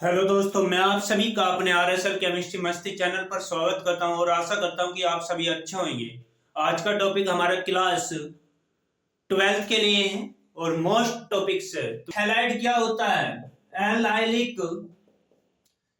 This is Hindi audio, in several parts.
हेलो दोस्तों, मैं आप सभी का अपने आरएसएल केमिस्ट्री मस्ती चैनल पर स्वागत करता हूं और आशा करता हूं कि आप सभी अच्छे होंगे। आज का टॉपिक हमारा क्लास 12th के लिए है और मोस्ट टॉपिक्स है। तो हैलाइड क्या होता है? एलाइलिक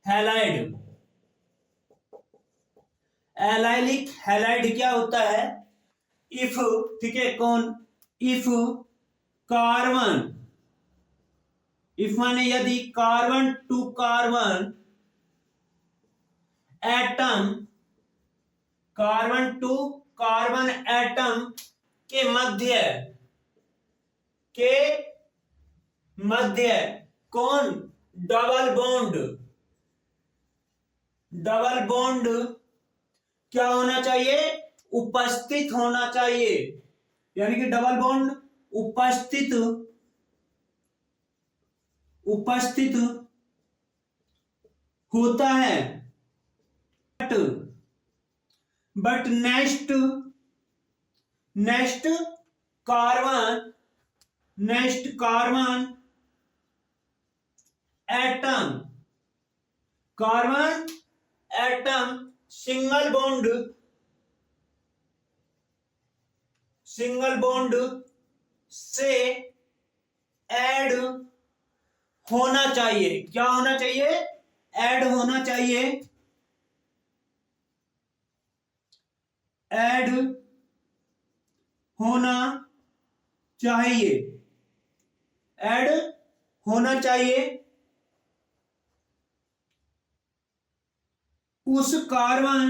हैलाइड एलाइलिक हैलाइड क्या होता है? इफ, ठीक है, कौन? इफ कार्बन, इफ माने यदि carbon to carbon atom, carbon to carbon atom के मध्य, के मध्य कौन? डबल बॉन्ड, डबल बॉन्ड क्या होना चाहिए? उपस्थित होना चाहिए। यानी कि डबल बॉन्ड उपस्थित, उपस्थित होता है। But next, next carbon, next carbon atom, carbon atom single bond, single bond से ऐड होना चाहिए। क्या होना चाहिए? ऐड होना चाहिए, ऐड होना चाहिए, ऐड होना चाहिए उस कार्बन,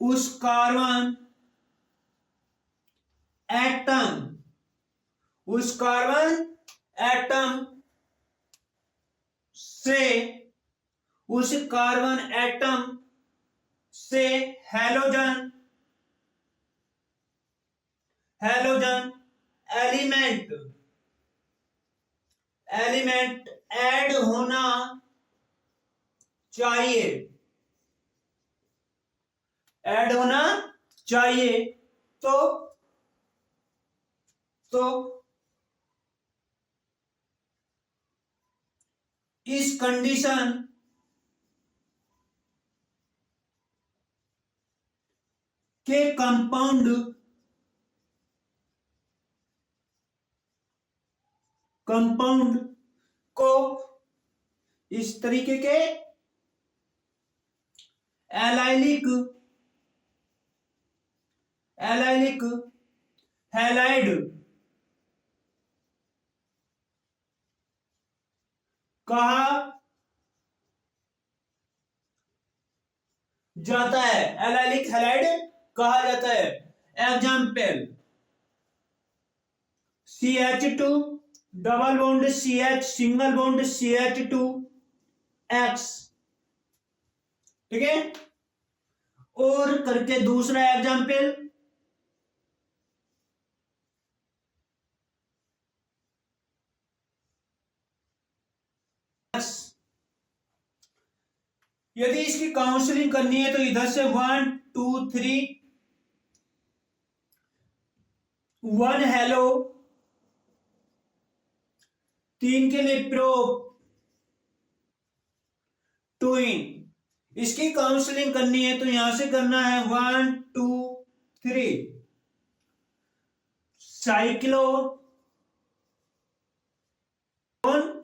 उस कार्बन एटम, उस कार्बन एटम से, उस कार्बन एटम से halogen, halogen element, element add होना चाहिए, ऐड होना चाहिए। तो इस कंडीशन के कंपाउंड, कंपाउंड को इस तरीके के एलाइलिक, एलाइलिक हैलाइड कहा जाता है, एलाइलिक हैलाइड कहा जाता है। Example CH2 double bond CH, single bond CH2X, ठीक है। और करके दूसरा एग्जाम्पल यदि इसकी काउंसलिंग करनी है तो इधर से 1 2 3, 1 हेलो, 3 के लिए प्रो, ट्विन। इसकी काउंसलिंग करनी है तो यहां से करना है 1 2 3, साइक्लो,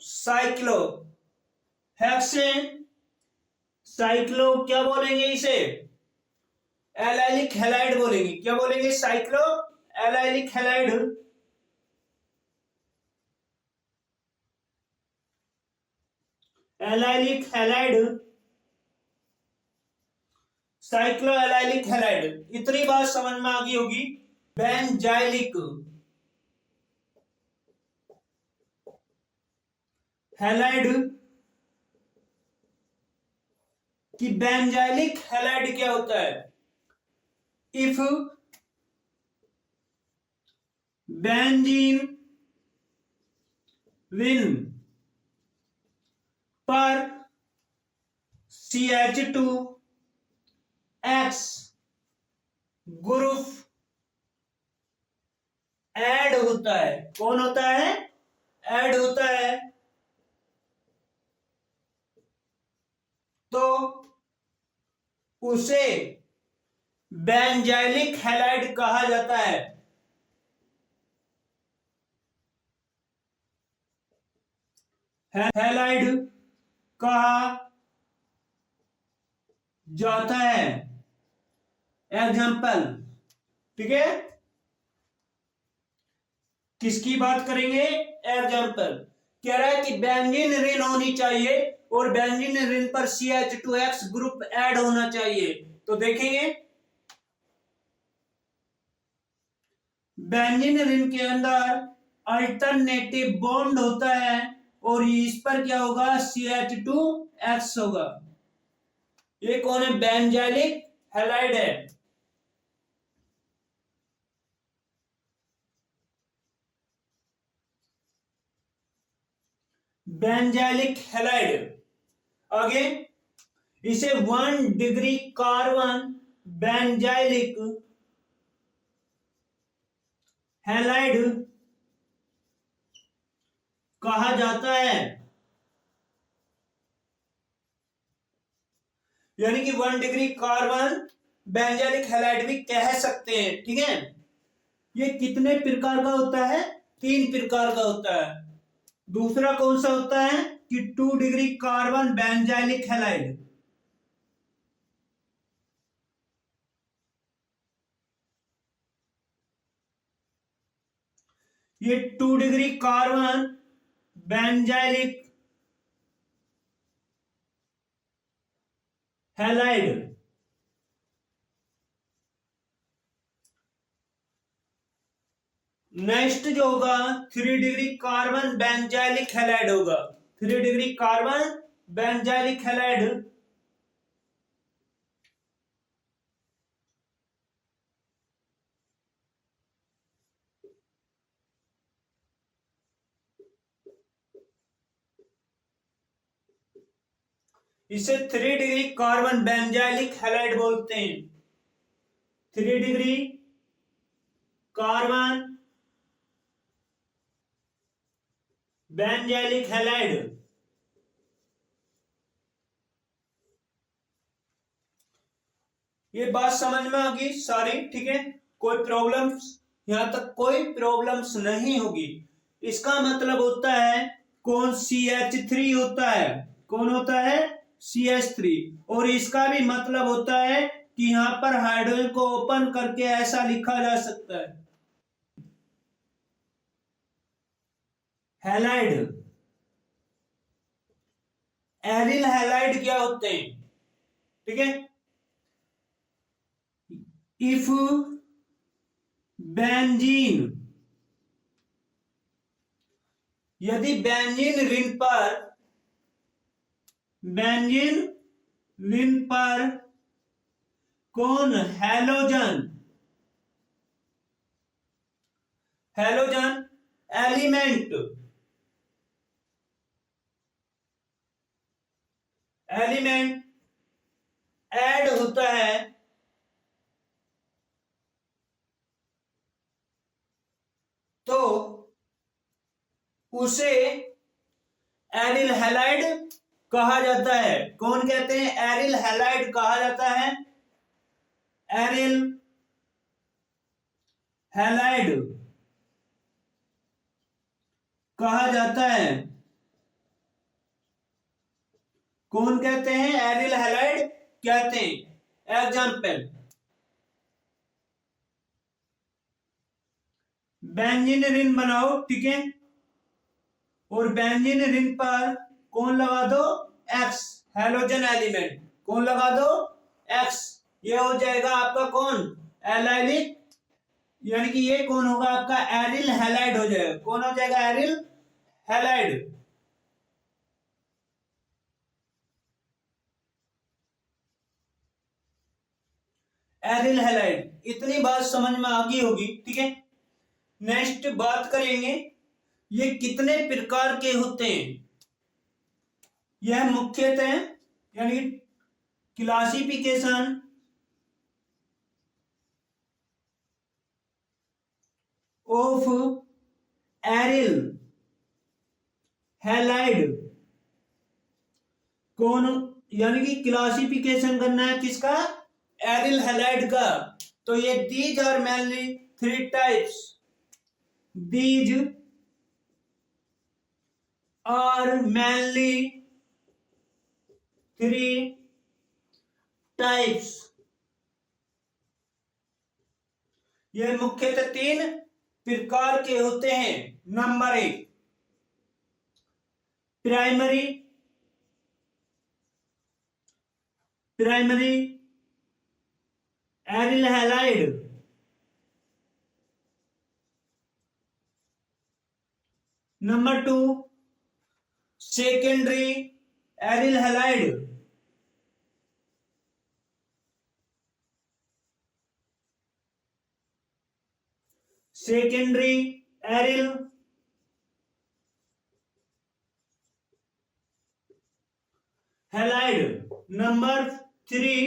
साइक्लो हेक्सेन, साइक्लो क्या बोलेंगे इसे? एलाइलिक हैलाइड बोलेंगे। क्या बोलेंगे? Cyclo allylic halide. Allylic halide, cyclo allylic halide. इतनी बात समझ में आ गई होगी। बेंजाइलिक हैलाइड, कि बेंजाइलिक हैलाइड क्या होता है? इफ बेंजीन विन पर CH2X ग्रुप ऐड होता है। कौन होता है? ऐड होता है उसे बेंजाइलिक हैलाइड कहा जाता है। हैलाइड कहा जाता है। एग्जाम्पल, ठीक है, किसकी बात करेंगे? एग्जाम्पल कह रहा है कि बेंजीन रिंग होनी चाहिए और बेंजीन रिंग पर CH2X ग्रुप ऐड होना चाहिए। तो देखेंगे बेंजीन रिंग के अंदर अल्टरनेटिव बॉन्ड होता है और इस पर क्या होगा? CH2X होगा। ये कौन है? बेंजाइलिक हैलाइड है। Benzylic halide. आगे इसे 1 डिग्री कार्बन बेंजाइलिक हैलाइड कहा जाता है। यानी कि 1 डिग्री कार्बन बेंजाइलिक हैलाइड भी कह सकते हैं, ठीक है। ये कितने प्रकार का होता है? 3 प्रकार का होता है। दूसरा कौन सा होता है? कि 2 डिग्री कार्बन बेंजाइलिक हैलाइड। ये 2 degree carbon benzylic halide. Next जो होगा 3 डिग्री कार्बन बेंजाइलिक हैलाइड होगा। 3 डिग्री कार्बन बेंजाइलिक हैलाइड इसे 3 डिग्री कार्बन बेंजाइलिक हैलाइड बोलते हैं। 3 डिग्री कार्बन बेंजाइलिक हैलाइड। ये बात समझ में आ गई सारी, ठीक है। कोई प्रॉब्लम्स? यहां तक कोई प्रॉब्लम्स नहीं होगी। इसका मतलब होता है कौन? CH3 होता है। कौन होता है? CH3। और इसका भी मतलब होता है कि यहां पर हाइड्रोजन को ओपन करके ऐसा लिखा जा सकता है, हैलाइड। एरिल हैलाइड क्या होते हैं? ठीक है। इफ बेंजीन, यदि बेंजीन रिंग पर कौन? हैलोजन एलिमेंट ऐड होता है तो उसे एरिल हैलाइड कहा जाता है। कौन कहते हैं? एरिल हैलाइड कहा जाता है। एरिल हैलाइड कहा जाता है। कौन कहते हैं? एरिल हैलाइड कहते हैं। एग्जाम्पल, बेंजीन रिंग बनाओ, ठीक है, और बेंजीन रिंग पर कौन लगा दो? X, halogen element. कौन लगा दो? एक्स। ये हो जाएगा आपका कौन? एलाइलिक। यानी कि ये कौन होगा? आपका एरिल हैलाइड हो जाएगा। कौन हो जाएगा? Aryl halide. Aryl halide. इतनी बात समझ में आ गई होगी, ठीक है। नेक्स्ट बात करेंगे ये कितने प्रकार के होते हैं। यह मुख्यतः यानी क्लासिफिकेशन ऑफ एरिल हैलाइड कौन यानी कि क्लासिफिकेशन करना है किसका, एरिल हैलाइड का। तो ये these are mainly three types, these are mainly three types, ये मुख्यतः तीन प्रकार के होते हैं। Number 1 primary, primary aryl halide, number 2 secondary aryl halide, secondary aryl halide, number 3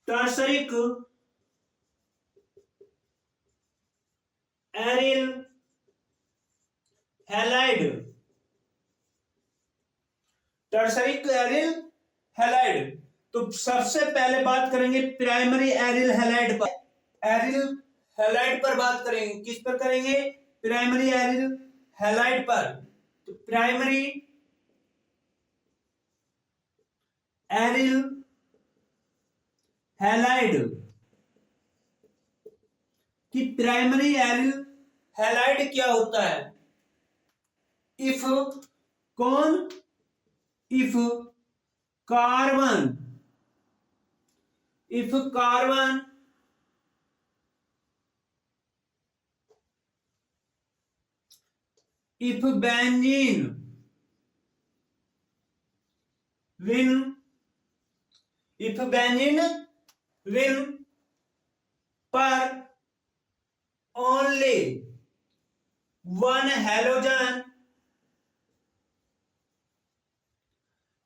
tertiary aryl halide, tertiary aryl halide. तो सबसे पहले बात करेंगे प्राइमरी एरिल हैलाइड पर, एरिल हैलाइड पर बात करेंगे। किस पर करेंगे, प्राइमरी एरिल हैलाइड पर। तो प्राइमरी एरिल हैलाइड कि प्राइमरी एरिल हैलाइड क्या होता है, इफ कौन, if carbon, if carbon if benzene will, if benzene will per only one halogen,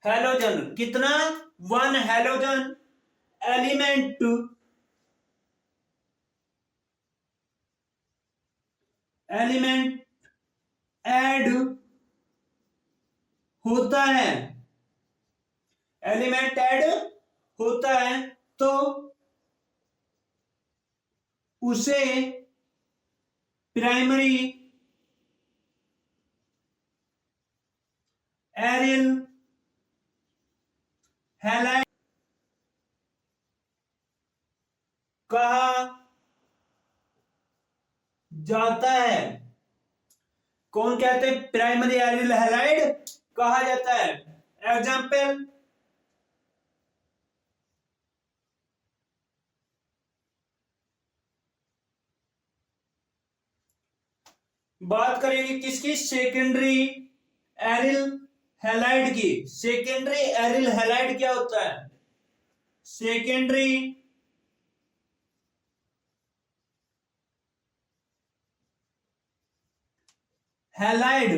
halogen कितना, one halogen element element add होता है, एलिमेंट ऐड होता है, तो उसे प्राइमरी एरिल हैलाइड कहा जाता है। कौन कहते हैं, प्राइमरी एरिल हैलाइड कहा जाता है। एग्जाम्पल, बात करेंगे किसकी, सेकेंडरी एरिल हैलाइड की। सेकेंडरी एरिल हैलाइड क्या होता है, secondary halide,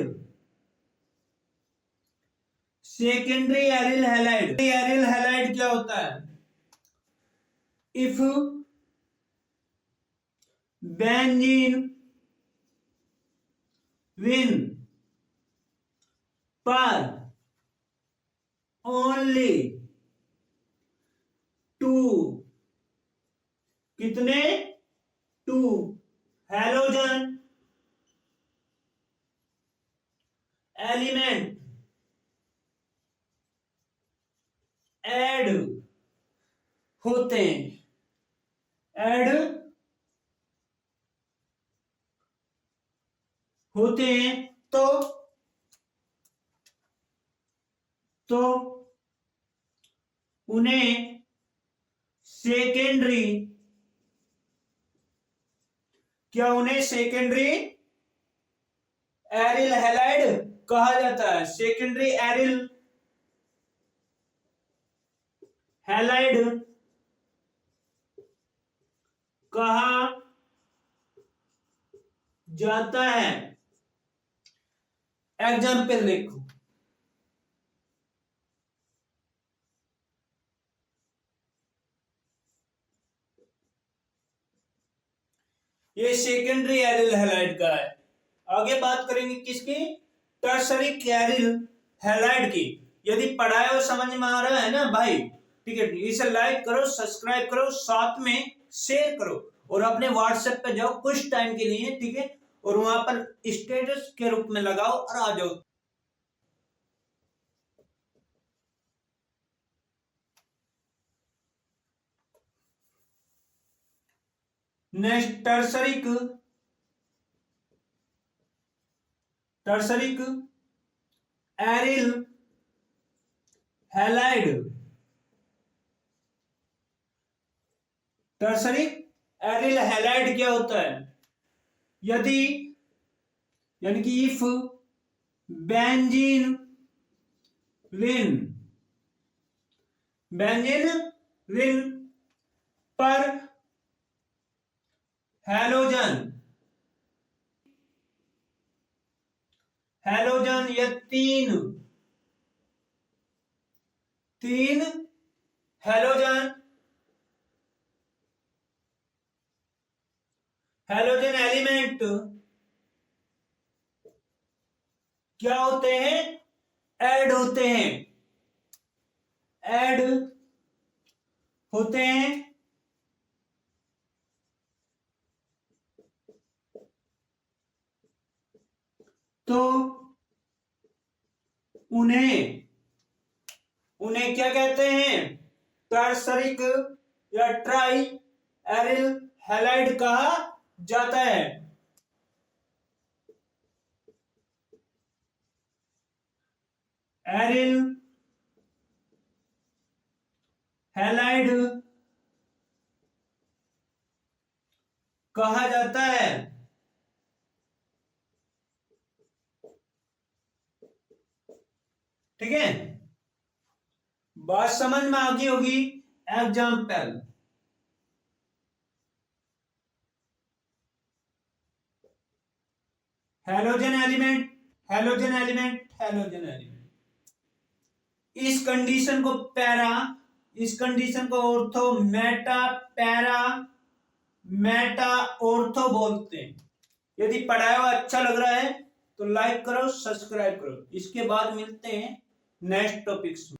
secondary aryl halide, aryl halide क्या होता है, इफ बेंजीन विन पर ओनली टू, कितने, टू हैलोजन एलिमेंट ऐड होते हैं, ऐड होते हैं, तो उन्हें सेकेंडरी, क्या उन्हें सेकेंडरी एरिल हैलाइड कहा जाता है। सेकेंडरी एरिल हैलाइड कहा जाता है। एग्जाम्पल देखो, ये सेकेंडरी एरिल हैलाइड का है। आगे बात करेंगे किसकी, टर्सरी एरिल हैलाइड की। यदि पढ़ाया हुआ समझ में आ रहा है ना भाई, ठीक है, इसे लाइक करो, सब्सक्राइब करो, साथ में शेयर करो और अपने व्हाट्सएप पे जाओ कुछ टाइम के लिए, ठीक है, और वहां पर स्टेटस के रूप में लगाओ और आ जाओ। Next tertiary aryl halide. Tertiary aryl halide क्या होता है? यदि यानी कि इफ बेंजीन रिन पर हैलोजन या तीन हैलोजन एलिमेंट क्या होते हैं? ऐड होते हैं तो उन्हें क्या कहते हैं? टर्सरिक या ट्राई एरिल हैलाइड कहा जाता है। एरिल हैलाइड कहा जाता है। ठीक है, बात समझ में आ गई होगी। Example, halogen element. इस कंडीशन को पैरा, इस कंडीशन को ortho, Meta, para, Meta, ortho बोलते हैं। यदि पढ़ाया हुआ अच्छा लग रहा है तो लाइक करो, सब्सक्राइब करो। इसके बाद मिलते हैं नेक्स्ट टॉपिक्स में।